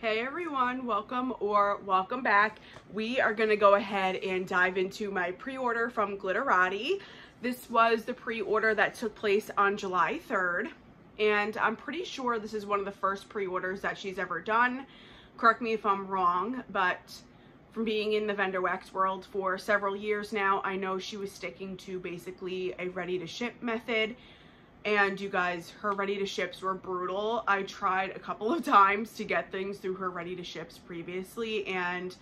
Hey everyone, welcome back. We are gonna go ahead and dive into my pre-order from Glitterati. This was the pre-order that took place on July 3rd, and I'm pretty sure this is one of the first pre-orders that she's ever done. Correct me if I'm wrong, but from being in the vendor wax world for several years now, I know she was sticking to basically a ready-to-ship method. And you guys, her ready-to-ships were brutal. I tried a couple of times to get things through her ready-to-ships previously, and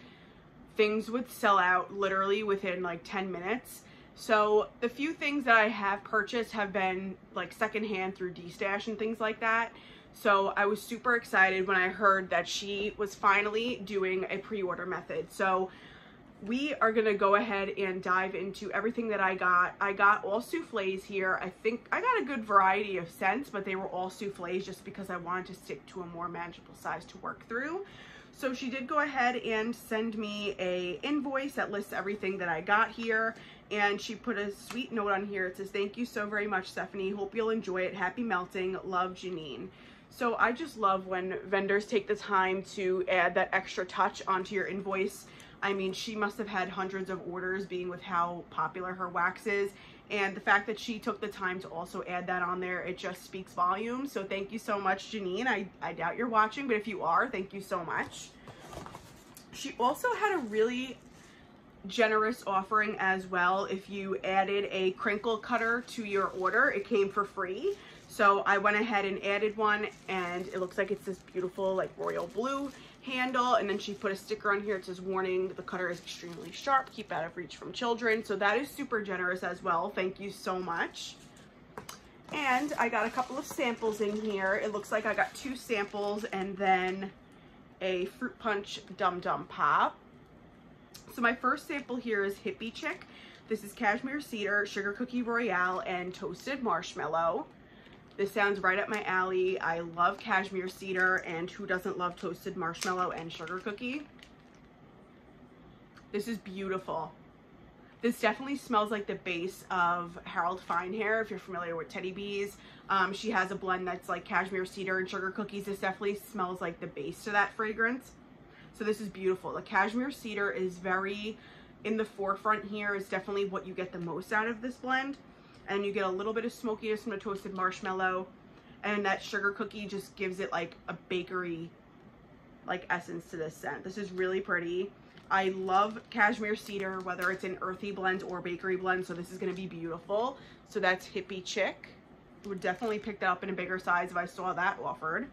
things would sell out literally within like 10 minutes. So the few things that I have purchased have been like secondhand through D-Stash and things like that. So I was super excited when I heard that she was finally doing a pre-order method. So we are gonna go ahead and dive into everything that I got. I got all souffles here. I think I got a good variety of scents, but they were all souffles just because I wanted to stick to a more manageable size to work through. So she did go ahead and send me a invoice that lists everything that I got here, and she put a sweet note on here. It says, "Thank you so very much, Stefanie. Hope you'll enjoy it. Happy melting. Love, Janine." So I just love when vendors take the time to add that extra touch onto your invoice. I mean, she must have had hundreds of orders being with how popular her wax is. And the fact that she took the time to also add that on there, it just speaks volumes. So thank you so much, Janine. I doubt you're watching, but if you are, thank you so much. She also had a really generous offering as well. If you added a crinkle cutter to your order, it came for free. So I went ahead and added one, and it looks like it's this beautiful like royal blue handle, and then she put a sticker on here. It says, "Warning, the cutter is extremely sharp, keep out of reach from children." So that is super generous as well. Thank you so much. And I got a couple of samples in here. It looks like I got 2 samples and then a fruit punch Dum Dum Pop. So my first sample here is Hippie Chick. This is cashmere cedar, sugar cookie royale, and toasted marshmallow. This sounds right up my alley. I love cashmere cedar, and who doesn't love toasted marshmallow and sugar cookie? This is beautiful. This definitely smells like the base of Harold Fine Hair, if you're familiar with Teddy Bees. She has a blend that's like cashmere cedar and sugar cookies. This definitely smells like the base to that fragrance. So this is beautiful. The cashmere cedar is very in the forefront here. It's definitely what you get the most out of this blend. And you get a little bit of smokiness from the toasted marshmallow, and that sugar cookie just gives it like a bakery like essence to this scent. This is really pretty. I love cashmere cedar, whether it's in earthy blends or bakery blends, so this is going to be beautiful. So that's Hippie Chick. Would definitely pick that up in a bigger size if I saw that offered.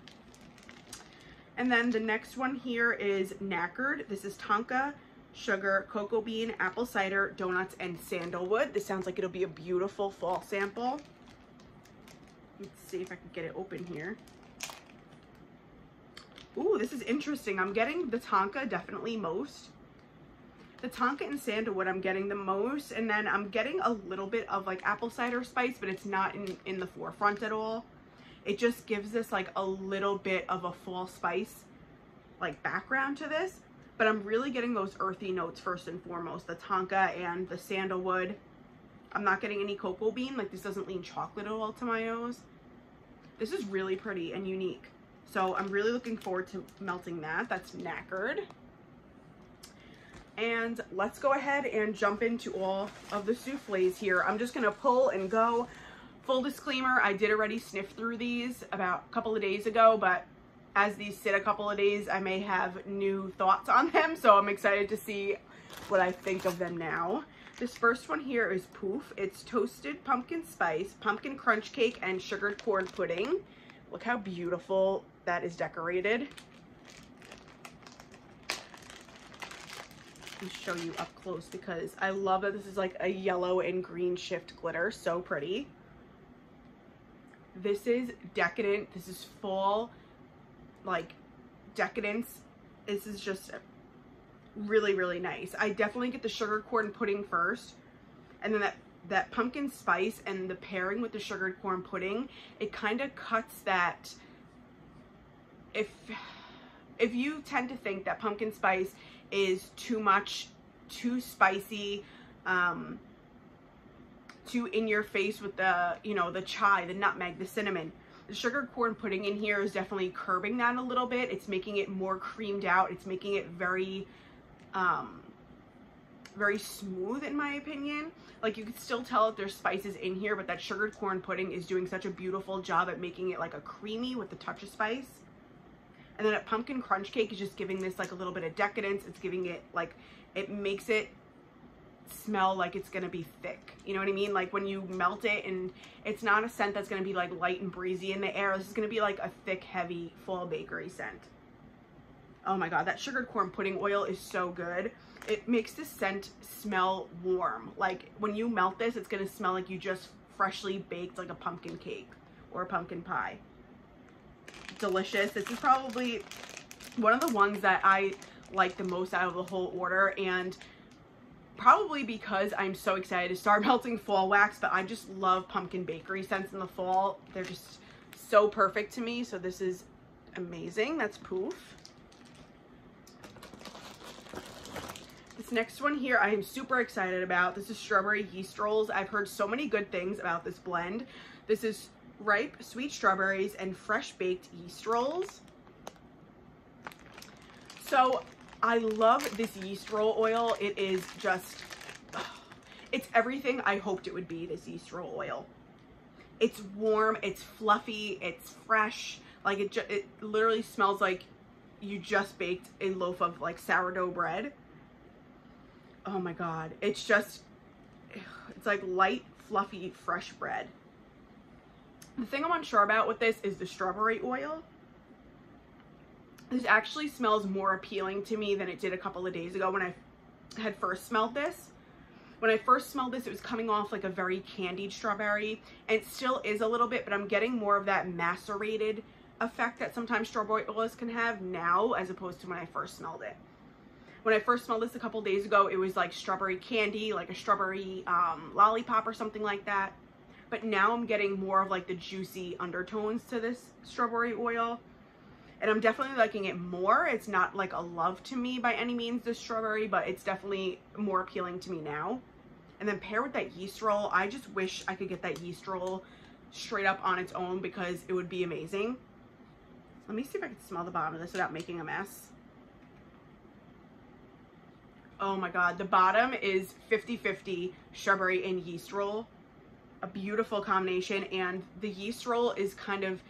And then the next one here is Knackered. This is tonka, sugar, cocoa bean, apple cider, donuts, and sandalwood. This sounds like it'll be a beautiful fall sample. Let's see if I can get it open here. Ooh, this is interesting. I'm getting the tonka definitely most. The tonka and sandalwood I'm getting the most, and then I'm getting a little bit of like apple cider spice, but it's not in the forefront at all. It just gives this like a little bit of a fall spice like background to this. But I'm really getting those earthy notes first and foremost, the tonka and the sandalwood. I'm not getting any cocoa bean, like this doesn't lean chocolate at all to my nose. This is really pretty and unique. So I'm really looking forward to melting that. That's Knackered. And let's go ahead and jump into all of the souffles here. I'm just gonna pull and go. Full disclaimer, I did already sniff through these about a couple of days ago, but as these sit a couple of days, I may have new thoughts on them, so I'm excited to see what I think of them now. This first one here is Poof. It's toasted pumpkin spice, pumpkin crunch cake, and sugared corn pudding. Look how beautiful that is decorated. Let me show you up close because I love that this is like a yellow and green shift glitter. So pretty. This is decadent. This is fall like decadence. This is just really, really nice. I definitely get the sugar corn pudding first, and then that pumpkin spice and the pairing with the sugared corn pudding, it kind of cuts that. If you tend to think that pumpkin spice is too much, too spicy, too in your face with the, you know, the chai, the nutmeg, the cinnamon, The sugar corn pudding in here is definitely curbing that a little bit. It's making it more creamed out. It's making it very, very smooth in my opinion. Like you could still tell that there's spices in here, but that sugared corn pudding is doing such a beautiful job at making it like a creamy with a touch of spice. And then that pumpkin crunch cake is just giving this like a little bit of decadence. It's giving it like, it makes it smell like it's gonna be thick. You know what I mean? Like when you melt it, and it's not a scent that's gonna be like light and breezy in the air. This is gonna be like a thick, heavy fall bakery scent. Oh my God, that sugared corn pudding oil is so good. It makes the scent smell warm. Like when you melt this, it's gonna smell like you just freshly baked like a pumpkin cake or a pumpkin pie. Delicious. This is probably one of the ones that I like the most out of the whole order, and probably because I'm so excited to start melting fall wax, but I just love pumpkin bakery scents in the fall. They're just so perfect to me. So this is amazing. That's Poof. This next one here I am super excited about. This is strawberry yeast rolls. I've heard so many good things about this blend. This is ripe sweet strawberries and fresh baked yeast rolls. So I love this yeast roll oil. It is just, it's everything I hoped it would be, this yeast roll oil. It's warm, it's fluffy, it's fresh. Like it literally smells like you just baked a loaf of like sourdough bread. Oh my God. It's just, it's like light, fluffy, fresh bread. The thing I'm unsure about with this is the strawberry oil. This actually smells more appealing to me than it did a couple of days ago when I had first smelled this. When I first smelled this, it was coming off like a very candied strawberry, and it still is a little bit, but I'm getting more of that macerated effect that sometimes strawberry oils can have now as opposed to when I first smelled it. When I first smelled this a couple days ago, it was like strawberry candy, like a strawberry lollipop or something like that. But now I'm getting more of like the juicy undertones to this strawberry oil. And I'm definitely liking it more. It's not like a love to me by any means, this strawberry, but it's definitely more appealing to me now. And then pair with that yeast roll. I just wish I could get that yeast roll straight up on its own because it would be amazing. Let me see if I can smell the bottom of this without making a mess. Oh my God, the bottom is 50-50 strawberry and yeast roll. A beautiful combination, and the yeast roll is kind of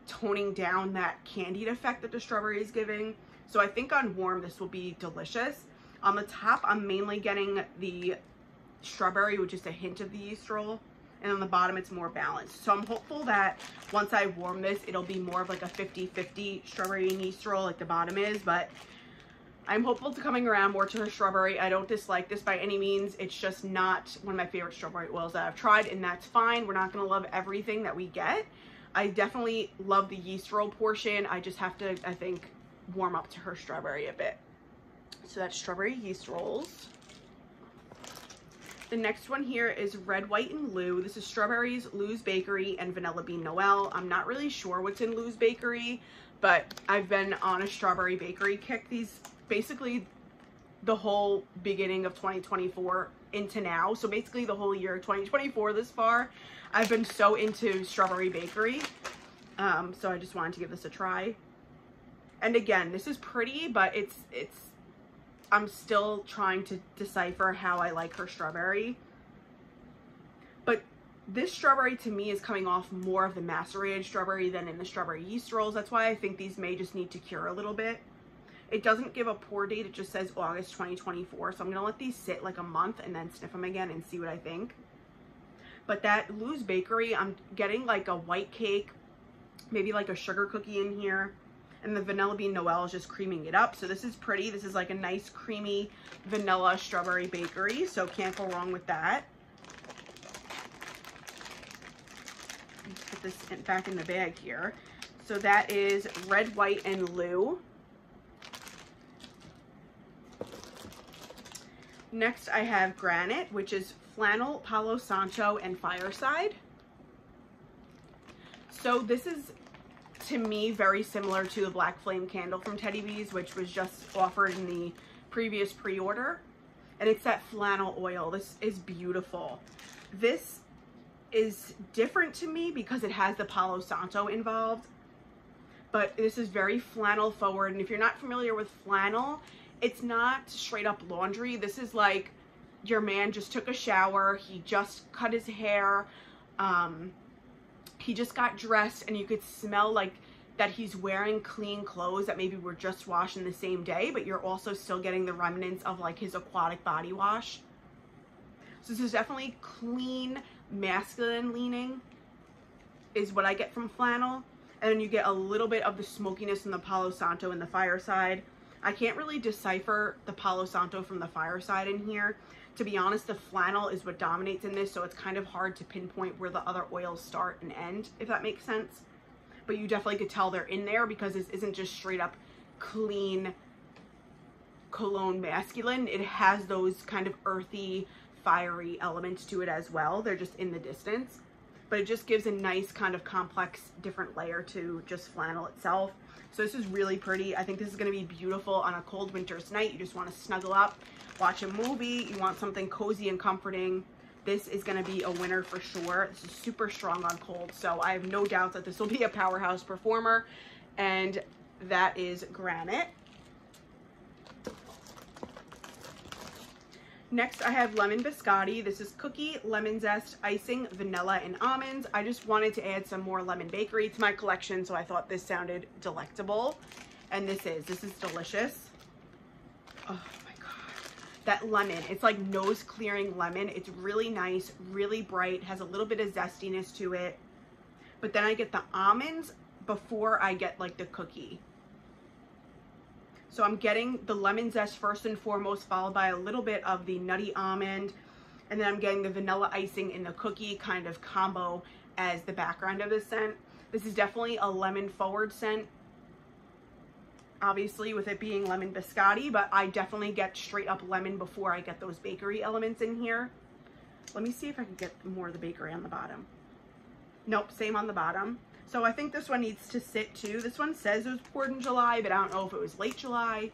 toning down that candied effect that the strawberry is giving. So I think on warm this will be delicious. On the top I'm mainly getting the strawberry with just a hint of the yeast roll, and on the bottom it's more balanced. So I'm hopeful that once I warm this it'll be more of like a 50-50 strawberry and yeast roll like the bottom is, but I'm hopeful to coming around more to her strawberry. I don't dislike this by any means. It's just not one of my favorite strawberry oils that I've tried, and that's fine. We're not going to love everything that we get. I definitely love the yeast roll portion. I just have to, I think, warm up to her strawberry a bit. So that's strawberry yeast rolls. The next one here is Red, White, and Lou. This is strawberries, Lou's Bakery, and vanilla bean Noel. I'm not really sure what's in Lou's Bakery, but I've been on a strawberry bakery kick these basically the whole beginning of 2024 into now. So basically the whole year of 2024 this far, I've been so into strawberry bakery. So I just wanted to give this a try. And again, this is pretty, but it's I'm still trying to decipher how I like her strawberry. But this strawberry to me is coming off more of the macerated strawberry than in the strawberry yeast rolls. That's why I think these may just need to cure a little bit. It doesn't give a pour date, it just says August 2024. So I'm gonna let these sit like a month and then sniff them again and see what I think. But that Lou's Bakery, I'm getting like a white cake, maybe like a sugar cookie in here. And the vanilla bean Noel is just creaming it up. So this is pretty. This is like a nice creamy vanilla strawberry bakery. So can't go wrong with that. Let's put this back in the bag here. So that is Red, White, and Lou. Next I have Granite, which is Flannel, Palo Santo, and Fireside. So this is, to me, very similar to the Black Flame Candle from Teddy Bees, which was just offered in the previous pre-order. And it's that flannel oil. This is beautiful. This is different to me because it has the Palo Santo involved. But this is very flannel forward. And if you're not familiar with flannel, it's not straight up laundry. This is like your man just took a shower. He just cut his hair. He just got dressed, and you could smell like that he's wearing clean clothes that maybe were just washed in the same day, but you're also still getting the remnants of like his aquatic body wash. So this is definitely clean, masculine leaning is what I get from flannel. And then you get a little bit of the smokiness from the Palo Santo and the Fireside. I can't really decipher the Palo Santo from the Fireside in here. To be honest, the flannel is what dominates in this, so it's kind of hard to pinpoint where the other oils start and end, if that makes sense. But you definitely could tell they're in there because this isn't just straight up clean cologne masculine. It has those kind of earthy, fiery elements to it as well. They're just in the distance. But it just gives a nice kind of complex, different layer to just flannel itself. So this is really pretty. I think this is going to be beautiful on a cold winter's night. You just want to snuggle up, watch a movie. You want something cozy and comforting. This is going to be a winner for sure. This is super strong on cold. So I have no doubt that this will be a powerhouse performer. And that is Granite. Next, I have Lemon Biscotti. This is cookie, lemon zest, icing, vanilla, and almonds. I just wanted to add some more lemon bakery to my collection, so I thought this sounded delectable. And this is delicious. Oh my God. That lemon, it's like nose clearing lemon. It's really nice, really bright, has a little bit of zestiness to it. But then I get the almonds before I get like the cookie. So I'm getting the lemon zest first and foremost, followed by a little bit of the nutty almond. And then I'm getting the vanilla icing in the cookie kind of combo as the background of this scent. This is definitely a lemon forward scent, obviously with it being lemon biscotti, but I definitely get straight up lemon before I get those bakery elements in here. Let me see if I can get more of the bakery on the bottom. Nope, same on the bottom. So I think this one needs to sit too. This one says it was poured in July, but I don't know if it was late July.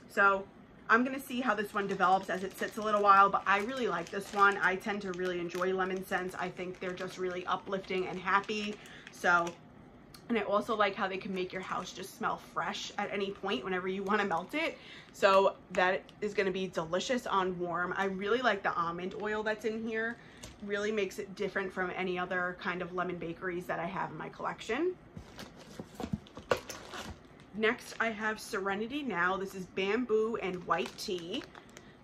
So I'm going to see how this one develops as it sits a little while, but I really like this one. I tend to really enjoy lemon scents. I think they're just really uplifting and happy. So, and I also like how they can make your house just smell fresh at any point whenever you want to melt it. So that is going to be delicious on warm. I really like the almond oil that's in here. Really makes it different from any other kind of lemon bakeries that I have in my collection. Next, I have Serenity Now. This is bamboo and white tea.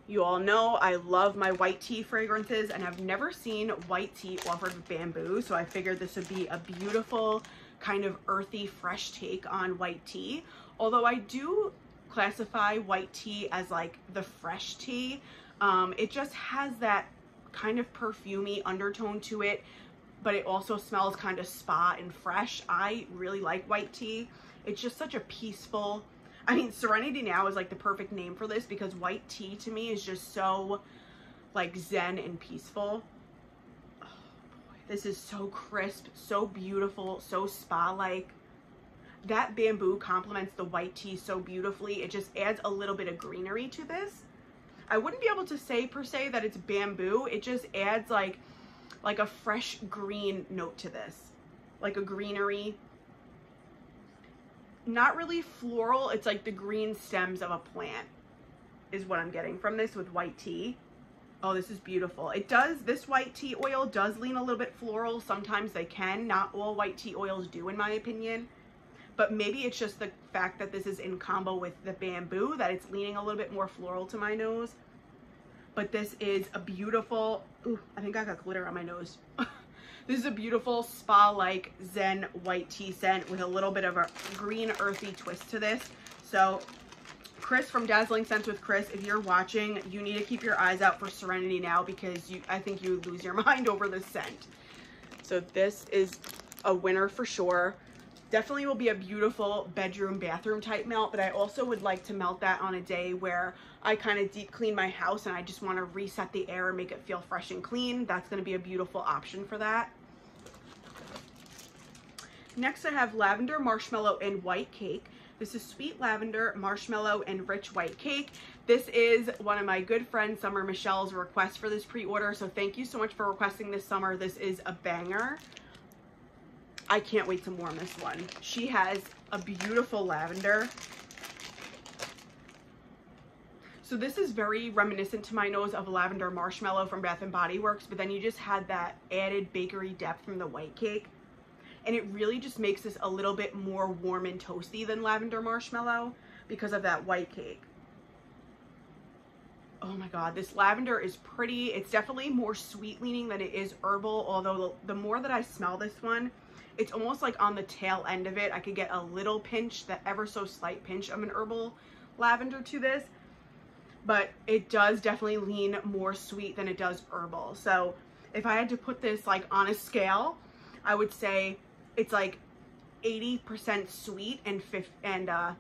You all know I love my white tea fragrances, and I've never seen white tea offered with bamboo, so I figured this would be a beautiful kind of earthy, fresh take on white tea. Although I do classify white tea as like the fresh tea. It just has that kind of perfumey undertone to it, but it also smells kind of spa and fresh. I really like white tea. It's just such a peaceful, I mean, Serenity Now is like the perfect name for this because white tea to me is just so like zen and peaceful. Oh boy, this is so crisp, so beautiful, so spa-like. That bamboo complements the white tea so beautifully. It just adds a little bit of greenery to this. I wouldn't be able to say per se that it's bamboo. It just adds like a fresh green note to this, like a greenery. Not really floral. It's like the green stems of a plant is what I'm getting from this with white tea. Oh, this is beautiful. It does, this white tea oil does lean a little bit floral. Sometimes they can. Not all white tea oils do, in my opinion. But maybe it's just the fact that this is in combo with the bamboo that it's leaning a little bit more floral to my nose. But this is a beautiful, ooh, I think I got glitter on my nose. This is a beautiful spa-like zen white tea scent with a little bit of a green earthy twist to this. So Chris from Dazzling Scents with Chris, if you're watching, you need to keep your eyes out for Serenity Now because I think you would lose your mind over this scent. So this is a winner for sure. Definitely will be a beautiful bedroom, bathroom type melt, but I also would like to melt that on a day where I kind of deep clean my house and I just want to reset the air and make it feel fresh and clean. That's going to be a beautiful option for that. Next, I have Lavender, Marshmallow, and White Cake. This is Sweet Lavender, Marshmallow, and Rich White Cake. This is one of my good friend Summer Michelle's request for this pre-order, so thank you so much for requesting this, Summer. This is a banger. I can't wait to warm this one. She has a beautiful lavender. So this is very reminiscent to my nose of Lavender Marshmallow from Bath & Body Works, but then you just had that added bakery depth from the white cake. And it really just makes this a little bit more warm and toasty than Lavender Marshmallow because of that white cake. Oh my God, this lavender is pretty. It's definitely more sweet leaning than it is herbal, although the more that I smell this one, it's almost like on the tail end of it, I could get a little pinch, that ever so slight pinch of an herbal lavender to this. But it does definitely lean more sweet than it does herbal. So if I had to put this like on a scale, I would say it's like 80% sweet and I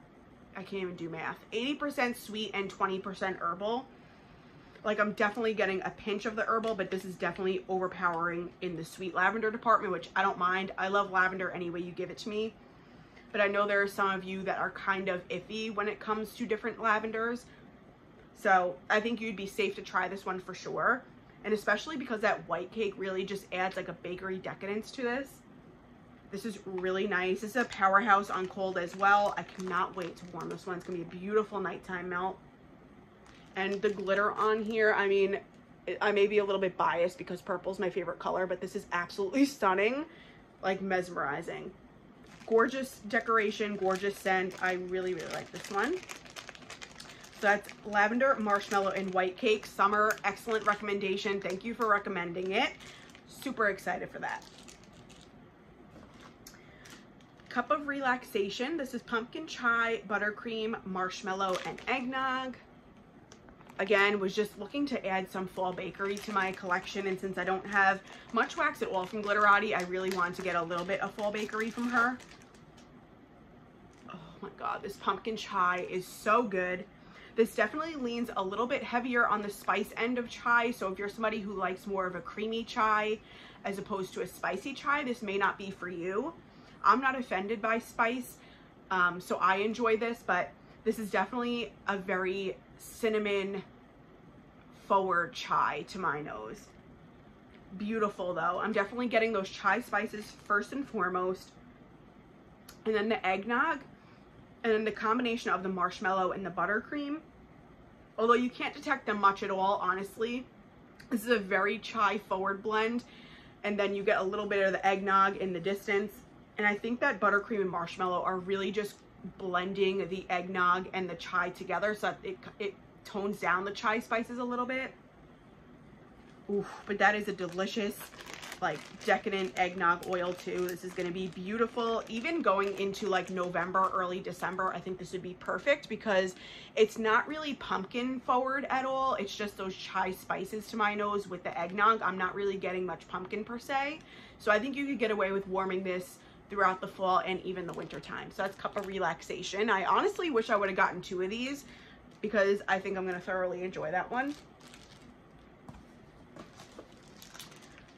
can't even do math. 80% sweet and 20% herbal. Like I'm definitely getting a pinch of the herbal, but this is definitely overpowering in the sweet lavender department, which I don't mind. I love lavender any way you give it to me. But I know there are some of you that are kind of iffy when it comes to different lavenders. So I think you'd be safe to try this one for sure. And especially because that white cake really just adds like a bakery decadence to this. This is really nice. This is a powerhouse on cold as well. I cannot wait to warm this one. It's gonna be a beautiful nighttime melt. And the glitter on here, I mean, I may be a little bit biased because purple is my favorite color, but this is absolutely stunning, like mesmerizing. Gorgeous decoration, gorgeous scent. I really, really like this one. So that's Lavender, Marshmallow, and White Cake. Summer, excellent recommendation. Thank you for recommending it. Super excited for that. Cup of Relaxation. This is pumpkin chai, buttercream, marshmallow, and eggnog. Again, was just looking to add some fall bakery to my collection, and since I don't have much wax at all from Glitterati, I really wanted to get a little bit of fall bakery from her. Oh my God, this pumpkin chai is so good. This definitely leans a little bit heavier on the spice end of chai, so if you're somebody who likes more of a creamy chai as opposed to a spicy chai, this may not be for you. I'm not offended by spice, so I enjoy this, but this is definitely a very cinnamon forward chai to my nose. Beautiful though. I'm definitely getting those chai spices first and foremost, and then the eggnog, and then the combination of the marshmallow and the buttercream. Although you can't detect them much at all, honestly. This is a very chai forward blend, and then you get a little bit of the eggnog in the distance. And I think that buttercream and marshmallow are really just blending the eggnog and the chai together so that it tones down the chai spices a little bit. Ooh, but that is a delicious, like, decadent eggnog oil too. This is going to be beautiful. Even going into like November, early December, I think this would be perfect because it's not really pumpkin forward at all. It's just those chai spices to my nose with the eggnog. I'm not really getting much pumpkin per se. So I think you could get away with warming this throughout the fall and even the winter time. So that's Cup of Relaxation. I honestly wish I would have gotten 2 of these because I think I'm going to thoroughly enjoy that one.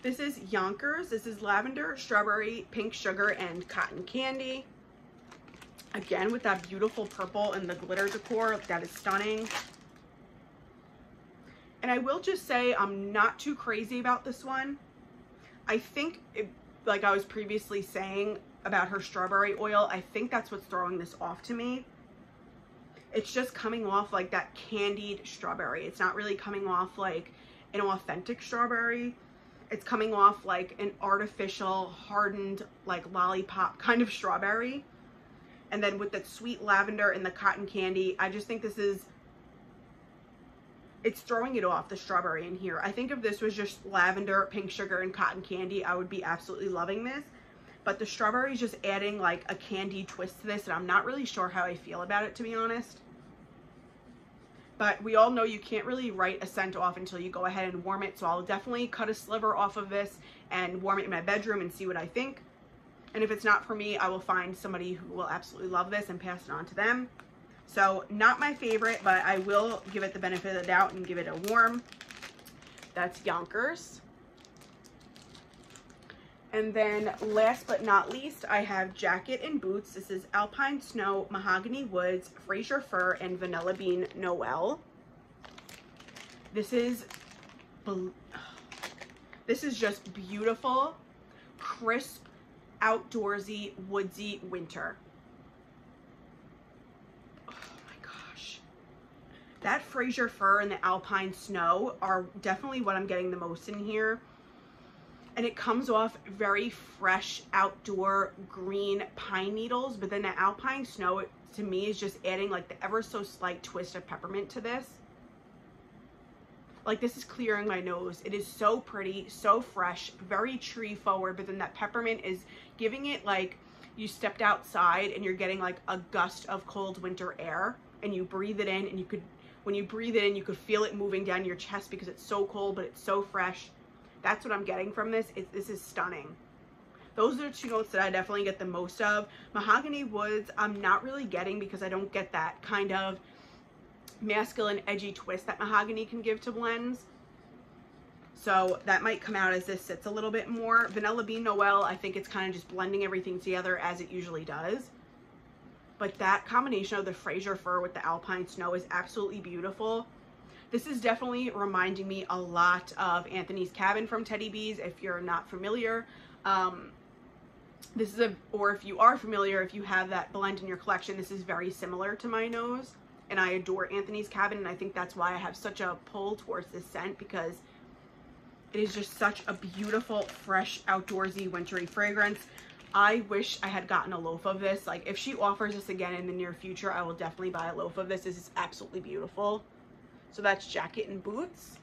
This is Yonkers. This is lavender, strawberry, pink sugar, and cotton candy. Again, with that beautiful purple and the glitter decor. That is stunning. And I will just say I'm not too crazy about this one. I think like I was previously saying about her strawberry oil, I think that's what's throwing this off to me. It's just coming off like that candied strawberry. It's not really coming off like an authentic strawberry. It's coming off like an artificial, hardened, like lollipop kind of strawberry. And then with that sweet lavender and the cotton candy, I just think this is, it's throwing it off, the strawberry in here. I think if this was just lavender, pink sugar, and cotton candy, I would be absolutely loving this. But the strawberry is just adding like a candy twist to this, and I'm not really sure how I feel about it, to be honest. But we all know you can't really write a scent off until you go ahead and warm it. So I'll definitely cut a sliver off of this and warm it in my bedroom and see what I think. And if it's not for me, I will find somebody who will absolutely love this and pass it on to them. So not my favorite, but I will give it the benefit of the doubt and give it a warm. That's Yonkers. And then last but not least, I have jacket and boots. This is Alpine Snow, Mahogany Woods, Fraser Fir, and Vanilla Bean Noel. This is just beautiful, crisp, outdoorsy, woodsy winter. Oh my gosh. That Fraser Fir and the Alpine Snow are definitely what I'm getting the most in here. And it comes off very fresh, outdoor, green pine needles. But then the Alpine Snow, to me, is just adding like the ever so slight twist of peppermint to this. Like, this is clearing my nose. It is so pretty, so fresh, very tree forward. But then that peppermint is giving it like you stepped outside and you're getting like a gust of cold winter air. And you breathe it in, and you could, when you breathe it in, you could feel it moving down your chest because it's so cold, but it's so fresh. That's what I'm getting from this. This is stunning. Those are the two notes that I definitely get the most of. Mahogany Woods, I'm not really getting because I don't get that kind of masculine, edgy twist that mahogany can give to blends. So that might come out as this sits a little bit more. Vanilla Bean Noel, I think it's kind of just blending everything together as it usually does. But that combination of the Fraser Fir with the Alpine Snow is absolutely beautiful. This is definitely reminding me a lot of Anthony's Cabin from Teddy Bees, if you're not familiar. Or if you are familiar, if you have that blend in your collection, this is very similar to my nose. And I adore Anthony's Cabin, and I think that's why I have such a pull towards this scent, because it is just such a beautiful, fresh, outdoorsy, wintry fragrance. I wish I had gotten a loaf of this. Like, if she offers this again in the near future, I will definitely buy a loaf of this. This is absolutely beautiful. So that's jacket and boots.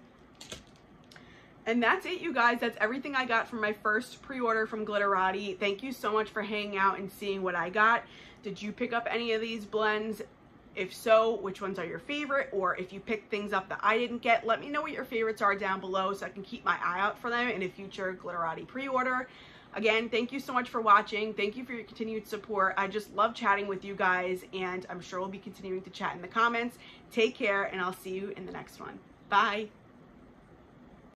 And that's it, you guys. That's everything I got from my first pre-order from Glitterati. Thank you so much for hanging out and seeing what I got. Did you pick up any of these blends? If so, which ones are your favorite? Or if you picked things up that I didn't get, let me know what your favorites are down below so I can keep my eye out for them in a future Glitterati pre-order. Again, thank you so much for watching. Thank you for your continued support. I just love chatting with you guys, and I'm sure we'll be continuing to chat in the comments. Take care, and I'll see you in the next one. Bye.